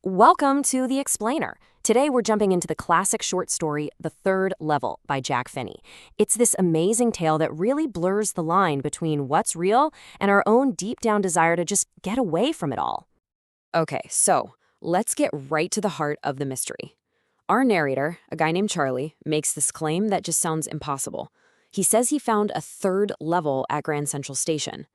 Welcome to The Explainer. Today we're jumping into the classic short story, The Third Level by Jack Finney. It's this amazing tale that really blurs the line between what's real and our own deep down desire to just get away from it all. Okay, so let's get right to the heart of the mystery. Our narrator, a guy named Charlie, makes this claim that just sounds impossible. He says he found a third level at Grand Central Station.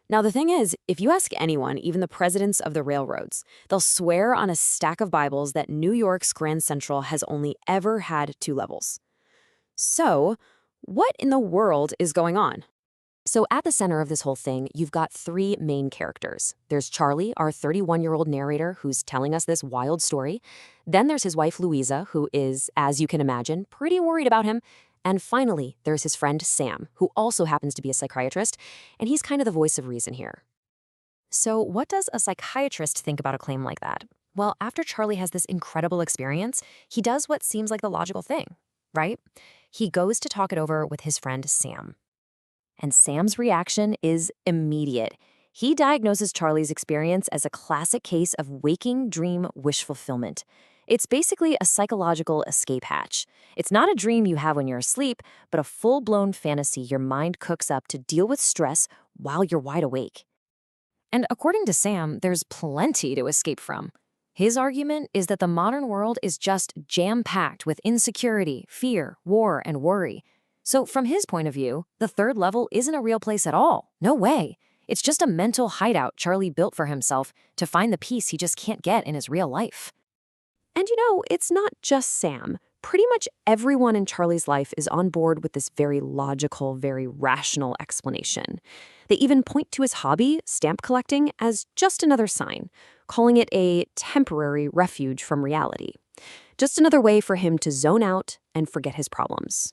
Now, the thing is, if you ask anyone, even the presidents of the railroads, they'll swear on a stack of Bibles that New York's Grand Central has only ever had 2 levels. So, what in the world is going on? So at the center of this whole thing, you've got 3 main characters. There's Charlie, our 31-year-old narrator who's telling us this wild story. Then there's his wife, Louisa, who is, as you can imagine, pretty worried about him. And finally, there's his friend Sam, who also happens to be a psychiatrist, and he's kind of the voice of reason here. So what does a psychiatrist think about a claim like that? Well, after Charlie has this incredible experience, he does what seems like the logical thing, right? He goes to talk it over with his friend Sam. And Sam's reaction is immediate. He diagnoses Charlie's experience as a classic case of waking dream wish fulfillment. It's basically a psychological escape hatch. It's not a dream you have when you're asleep, but a full-blown fantasy your mind cooks up to deal with stress while you're wide awake. And according to Sam, there's plenty to escape from. His argument is that the modern world is just jam-packed with insecurity, fear, war, and worry. So from his point of view, the third level isn't a real place at all. No way. It's just a mental hideout Charlie built for himself to find the peace he just can't get in his real life. And it's not just Sam. Pretty much everyone in Charlie's life is on board with this very logical, very rational explanation. They even point to his hobby, stamp collecting, as just another sign, calling it a temporary refuge from reality. Just another way for him to zone out and forget his problems.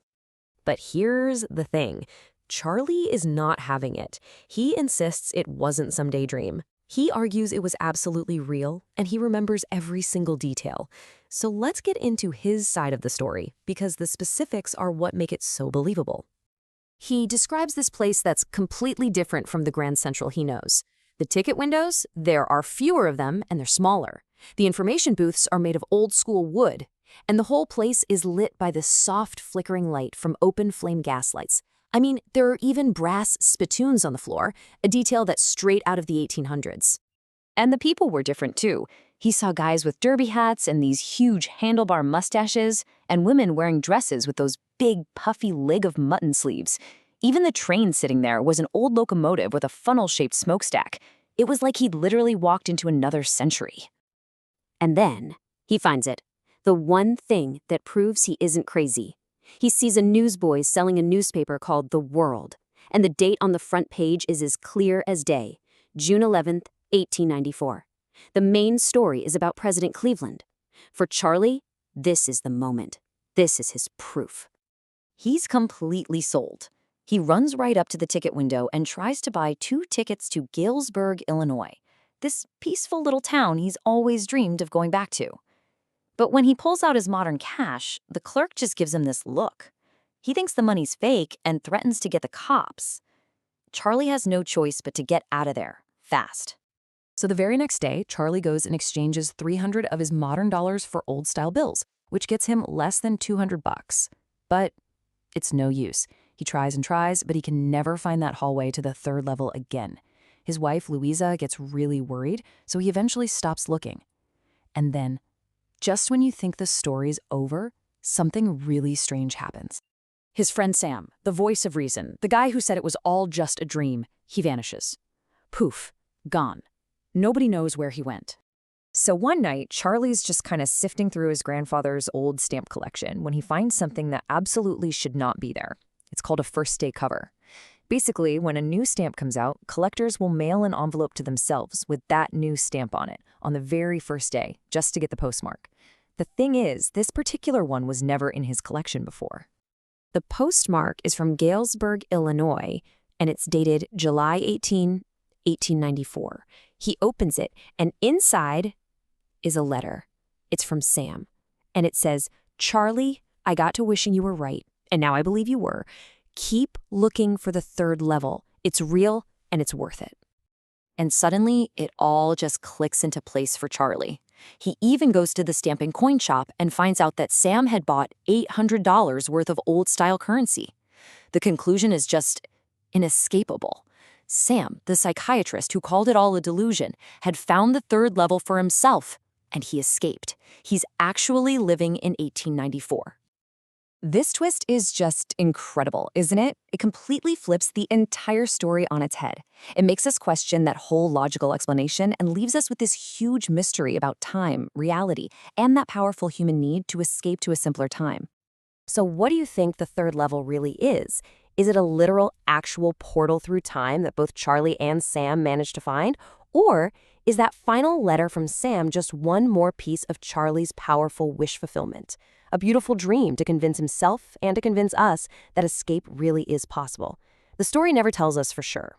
But here's the thing. Charlie is not having it. He insists it wasn't some daydream. He argues it was absolutely real, and he remembers every single detail. So let's get into his side of the story, because the specifics are what make it so believable. He describes this place that's completely different from the Grand Central he knows. The ticket windows, there are fewer of them, and they're smaller. The information booths are made of old-school wood, and the whole place is lit by this soft, flickering light from open-flame gaslights. I mean, there are even brass spittoons on the floor, a detail that's straight out of the 1800s. And the people were different too. He saw guys with derby hats and these huge handlebar mustaches, and women wearing dresses with those big, puffy leg of mutton sleeves. Even the train sitting there was an old locomotive with a funnel-shaped smokestack. It was like he'd literally walked into another century. And then he finds it. The one thing that proves he isn't crazy. He sees a newsboy selling a newspaper called The World, and the date on the front page is as clear as day, June 11th, 1894. The main story is about President Cleveland. For Charlie, this is the moment. This is his proof. He's completely sold. He runs right up to the ticket window and tries to buy 2 tickets to Galesburg, Illinois, this peaceful little town he's always dreamed of going back to. But when he pulls out his modern cash, the clerk just gives him this look. He thinks the money's fake and threatens to get the cops. Charlie has no choice but to get out of there, fast. So the very next day, Charlie goes and exchanges 300 of his modern dollars for old-style bills, which gets him less than $200. But it's no use. He tries and tries, but he can never find that hallway to the third level again. His wife, Louisa, gets really worried, so he eventually stops looking. And then, just when you think the story's over, something really strange happens. His friend Sam, the voice of reason, the guy who said it was all just a dream, he vanishes. Poof, gone. Nobody knows where he went. So one night, Charlie's just kind of sifting through his grandfather's old stamp collection when he finds something that absolutely should not be there. It's called a first day cover. Basically, when a new stamp comes out, collectors will mail an envelope to themselves with that new stamp on it on the very first day, just to get the postmark. The thing is, this particular one was never in his collection before. The postmark is from Galesburg, Illinois, and it's dated July 18, 1894. He opens it, and inside is a letter. It's from Sam, and it says, "Charlie, I got to wishing you were right, and now I believe you were. Keep looking for the third level. It's real, and it's worth it." And suddenly, it all just clicks into place for Charlie. He even goes to the stamping coin shop and finds out that Sam had bought $800 worth of old-style currency. The conclusion is just inescapable. Sam, the psychiatrist who called it all a delusion, had found the third level for himself, and he escaped. He's actually living in 1894. This twist is just incredible, isn't it? It completely flips the entire story on its head. It makes us question that whole logical explanation and leaves us with this huge mystery about time, reality, and that powerful human need to escape to a simpler time. So what do you think the third level really is? Is it a literal, actual portal through time that both Charlie and Sam managed to find? Or is that final letter from Sam just one more piece of Charlie's powerful wish fulfillment? A beautiful dream to convince himself and to convince us that escape really is possible. The story never tells us for sure,